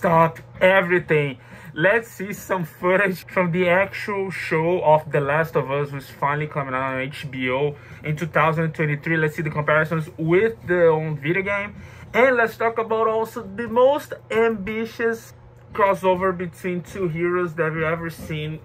stop everything. Let's see some footage from the actual show of The Last of Us, who's finally coming out on HBO in 2023. Let's see the comparisons with the own video game. And let's talk about also the most ambitious crossover between two heroes that we've ever seen,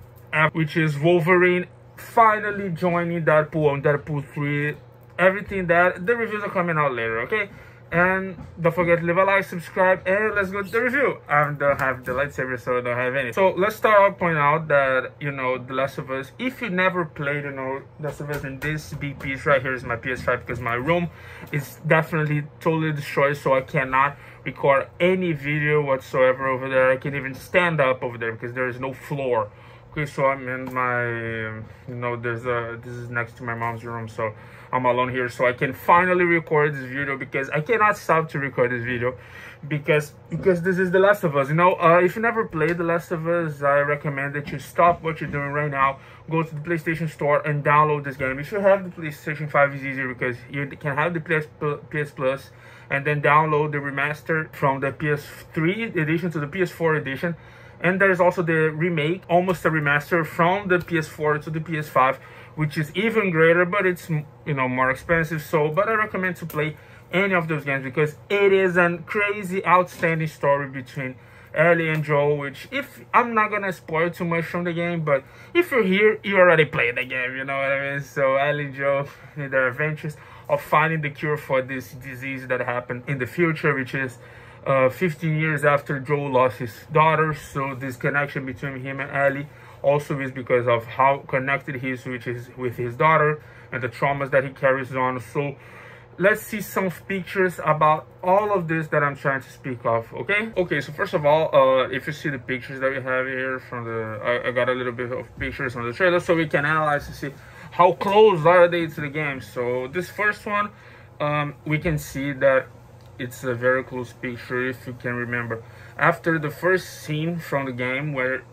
which is Wolverine finally joining Deadpool on Deadpool 3. Everything that the reviews are coming out later, okay? And don't forget to leave a like, subscribe, and let's go to the review. I don't have the lightsaber, so I don't have any. So let's start out pointing out that, you know, The Last of Us, if you never played, you know, The Last of Us, in this big piece right here is my PS5, because my room is definitely totally destroyed, so I cannot record any video whatsoever over there. I can't even stand up over there because there is no floor. Okay, so I'm in my, you know, this is next to my mom's room, so I'm alone here, so I can finally record this video because I cannot stop to record this video because this is The Last of Us. You know, if you never played The Last of Us, I recommend that you stop what you're doing right now, go to the PlayStation Store and download this game. If you have the PlayStation 5, it's easier because you can have the PS Plus and then download the remaster from the PS3 edition to the PS4 edition. And there's also the remake, almost a remaster from the PS4 to the PS5, which is even greater, but it's, you know, more expensive. So, but I recommend to play any of those games because it is a crazy, outstanding story between Ellie and Joel, which, if I'm not gonna spoil too much from the game, but if you're here, you already played the game, you know what I mean? So Ellie and Joel in their adventures of finding the cure for this disease that happened in the future, which is 15 years after Joel lost his daughter. So this connection between him and Ellie also is because of how connected he is with his daughter and the traumas that he carries on. So let's see some pictures about all of this that I'm trying to speak of, okay? Okay, so first of all, if you see the pictures that we have here from the, I got a little bit of pictures on the trailer so we can analyze to see how close are they to the game. So this first one, we can see that it's a very close picture, if you can remember. After the first scene from the game where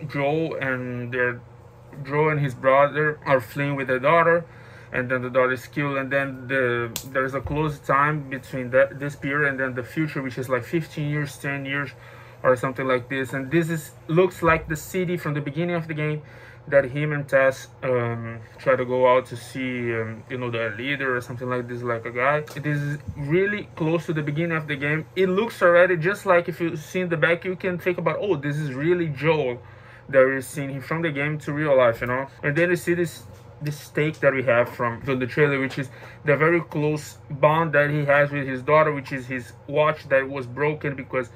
Joel and his brother are fleeing with their daughter, and then the daughter is killed, and then there's a close time between this period and then the future, which is like 15 years, 10 years, or something like this. And this looks like the city from the beginning of the game that him and Tess try to go out to see, you know, their leader or something like this, like a guy. This is really close to the beginning of the game. It looks already just like, if you see in the back, you can think about, oh, this is really Joel that we're seeing from the game to real life, you know. And then you see this take that we have from the trailer, which is the very close bond that he has with his daughter, which is his watch that was broken because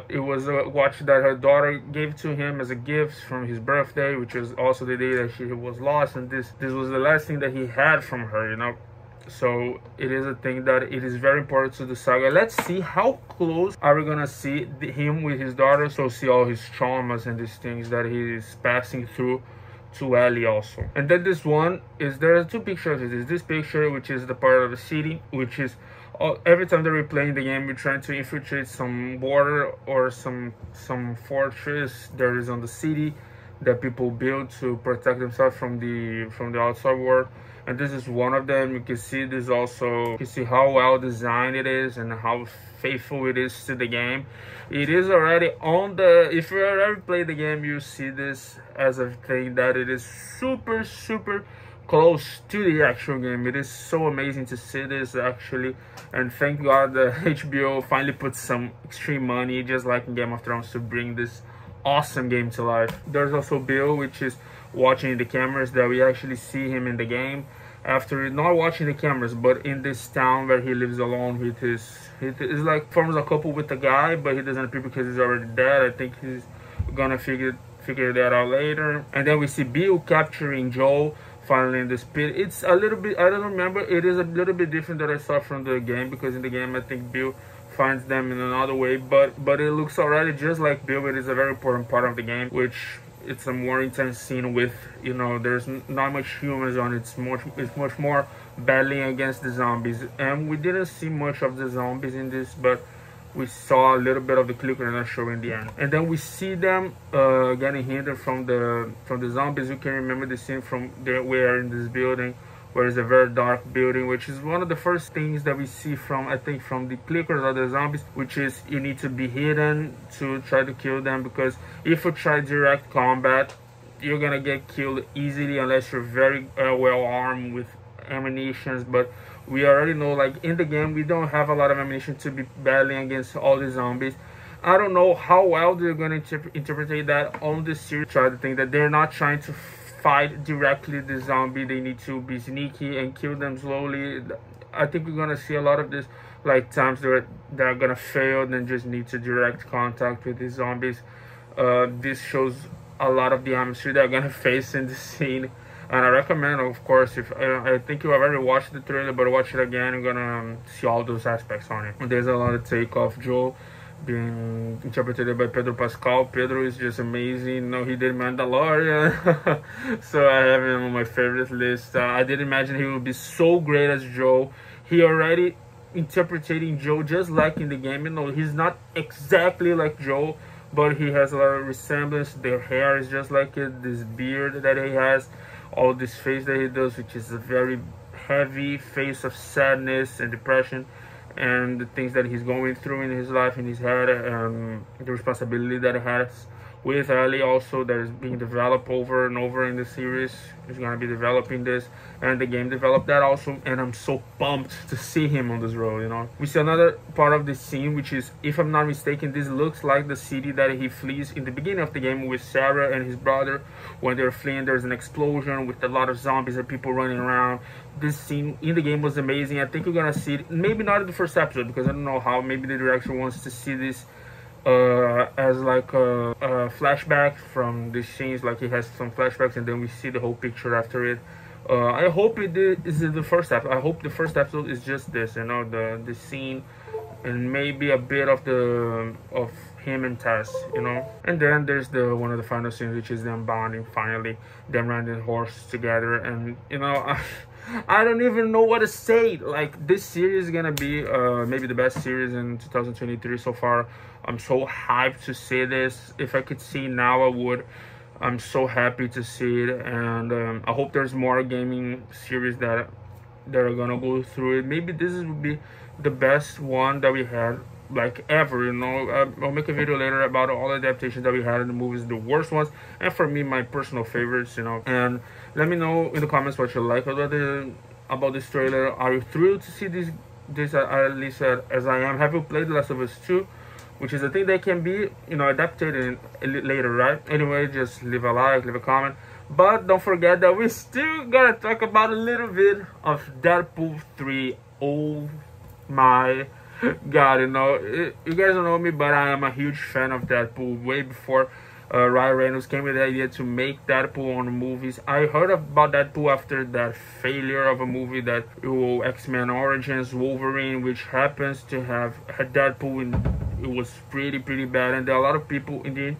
it was a watch that her daughter gave to him as a gift from his birthday, which was also the day that she was lost, and this was the last thing that he had from her, you know. So it is a thing that it is very important to the saga. Let's see how close are we gonna see him with his daughter, so see all his traumas and these things that he is passing through to Ellie also. And then this one is, there are two pictures. There's this picture, which is the part of the city, which is every time that we're playing the game, we're trying to infiltrate some border or some fortress there is on the city that people build to protect themselves from the outside world. And this is one of them. You can see this also, you can see how well designed it is and how faithful it is to the game. It is already on the, if you already played the game, you see this as a thing that it is super close to the actual game. It is so amazing to see this actually, and thank God the HBO finally put some extreme money, just like in Game of Thrones, to bring this awesome game to life. There's also Bill, which is watching the cameras, that we actually see him in the game after not watching the cameras, but in this town where he lives alone with he's like forms a couple with the guy, but he doesn't appear because he's already dead. I think he's gonna figure that out later. And then we see Bill capturing Joel finally in this pit. It's a little bit, I don't remember, it is a little bit different that I saw from the game, because in the game I think Bill finds them in another way, but it looks already just like Bill. It is a very important part of the game, which it's a more intense scene with, you know, there's not much humans on it. It's much more battling against the zombies, and we didn't see much of the zombies in this, but we saw a little bit of the clicker show in the end. And then we see them getting hindered from the zombies. You can remember the scene from we are in this building where it's a very dark building, which is one of the first things that we see from, I think, from the clickers or the zombies, which is you need to be hidden to try to kill them, because if you try direct combat, you're gonna get killed easily unless you're very well armed with ammunitions. But we already know, like, in the game we don't have a lot of ammunition to be battling against all the zombies. I don't know how well they're gonna interpret that on this series. Try to think that they're not trying to fight directly the zombie, they need to be sneaky and kill them slowly. I think we're gonna see a lot of this, like, times that they're gonna fail and just need to direct contact with the zombies. This shows a lot of the atmosphere they're gonna face in the scene, and I recommend, of course, if I think you have already watched the trailer, but watch it again, you're gonna see all those aspects on it. There's a lot of take of Joe being interpreted by Pedro Pascal. Pedro is just amazing. No, he did Mandalorian, so I have him on my favorite list. I didn't imagine he would be so great as Joe. He already interpreting Joe just like in the game. You know, he's not exactly like Joe, but he has a lot of resemblance. Their hair is just like it. This beard that he has, all this face that he does, which is a very heavy face of sadness and depression, and the things that he's going through in his life, in his head, the responsibility that he has with Ellie also, that is being developed over and over in the series. He's going to be developing this, and the game developed that also, and I'm so pumped to see him on this role, you know. We see another part of the scene, which is, if I'm not mistaken, this looks like the city that he flees in the beginning of the game with Sarah and his brother. When they're fleeing, there's an explosion with a lot of zombies and people running around. This scene in the game was amazing. I think we're gonna see it, maybe not in the first episode, because I don't know how, maybe the director wants to see this as like a flashback from the scenes, like he has some flashbacks and then we see the whole picture after it. I hope is the first episode. I hope the first episode is just this, you know, the scene and maybe a bit of him and Tess, you know. And then there's the one of the final scenes, which is them bonding finally, them riding horse together, and you know, I don't even know what to say. Like, this series is gonna be maybe the best series in 2023 so far. I'm so hyped to see this. If I could see now, I would. I'm so happy to see it, and I hope there's more gaming series that are gonna go through it. Maybe this would be the best one that we had, like, ever, you know. I'll make a video later about all the adaptations that we had in the movies, the worst ones, and for me, my personal favorites, you know. And let me know in the comments what you like about this trailer. Are you thrilled to see this at least as I am? Have you played The Last of Us 2? Which is a thing that can be, you know, adapted later, right? Anyway, just leave a like, leave a comment. But don't forget that we still gotta talk about a little bit of Deadpool 3. Oh my God, you know, you guys don't know me, but I am a huge fan of Deadpool. Way before Ryan Reynolds came with the idea to make Deadpool on movies. I heard about Deadpool after that failure of a movie, that X-Men Origins Wolverine, which happens to have a Deadpool in. It was pretty bad, and there are a lot of people in the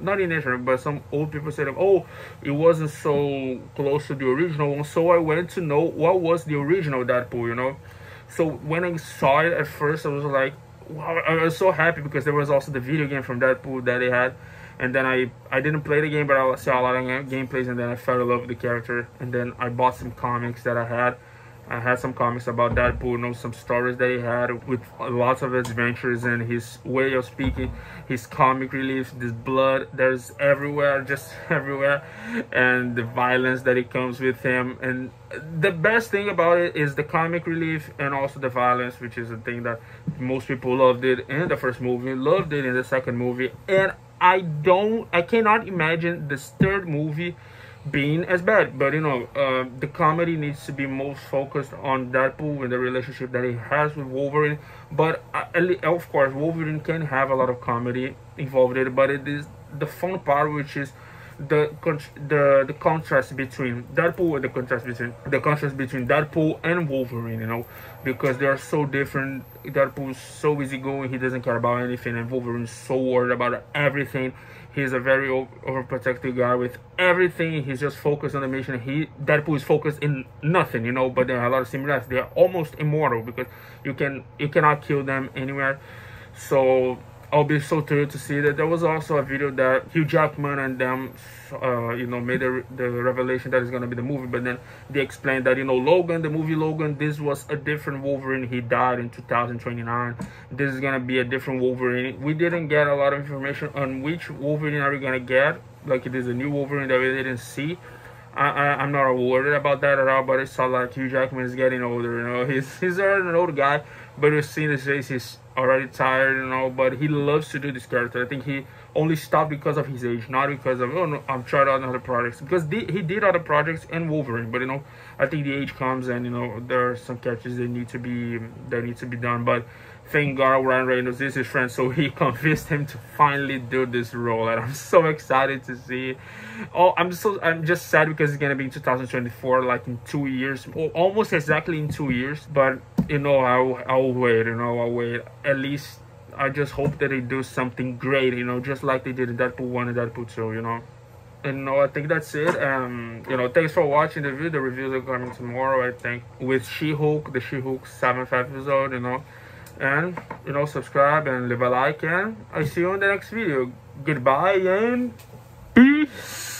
not in the internet, but some old people said, oh, it wasn't so close to the original one. So I went to know what was the original Deadpool, you know. So when I saw it at first, I was like, wow, I was so happy, because there was also the video game from Deadpool that they had. And then I didn't play the game, but I saw a lot of gameplays, and then I fell in love with the character. And then I bought some comics that I had. I had some comics about Deadpool, you know, some stories that he had with lots of adventures, and his way of speaking, his comic relief, this blood, there's everywhere, just everywhere, and the violence that it comes with him. And the best thing about it is the comic relief and also the violence, which is a thing that most people loved it in the first movie, loved it in the second movie, and I cannot imagine this third movie being as bad. But you know, the comedy needs to be most focused on Deadpool and the relationship that he has with Wolverine. But of course, Wolverine can have a lot of comedy involved in it, but it is the fun part, which is the contrast between Deadpool and the contrast between Deadpool and Wolverine, you know, because they are so different. Deadpool's so easygoing, he doesn't care about anything, and Wolverine's so worried about everything. He's a very overprotective guy with everything. He's just focused on the mission. Deadpool is focused in nothing, you know. But there are a lot of similarities. They are almost immortal, because you cannot kill them anywhere. So I'll be so thrilled to see that. There was also a video that Hugh Jackman and them, made the revelation that it's gonna be the movie, but then they explained that, Logan, the movie Logan, this was a different Wolverine. He died in 2029. This is gonna be a different Wolverine. We didn't get a lot of information on which Wolverine are we gonna get. Like, it is a new Wolverine that we didn't see. I'm not worried about that at all, but it's all like Hugh Jackman is getting older, he's already an old guy, but we've seen his face, he's already tired, but he loves to do this character. I think he only stopped because of his age, not because of, oh no, I'm trying out other projects, because he did other projects and Wolverine, but I think the age comes, and there are some catches that need to be done, but thank God Ryan Reynolds is his friend, so he convinced him to finally do this role, and I'm so excited to see. Oh, I'm just sad because it's gonna be in 2024, like in 2 years, almost exactly in 2 years. But I'll wait. I'll wait. At least I just hope that they do something great. Just like they did in Deadpool 1 and Deadpool 2. And I think that's it. Thanks for watching the video. The reviews are coming tomorrow, I think, with She-Hulk, the She-Hulk 7th episode. And subscribe and leave a like, and I see you in the next video. Goodbye and peace.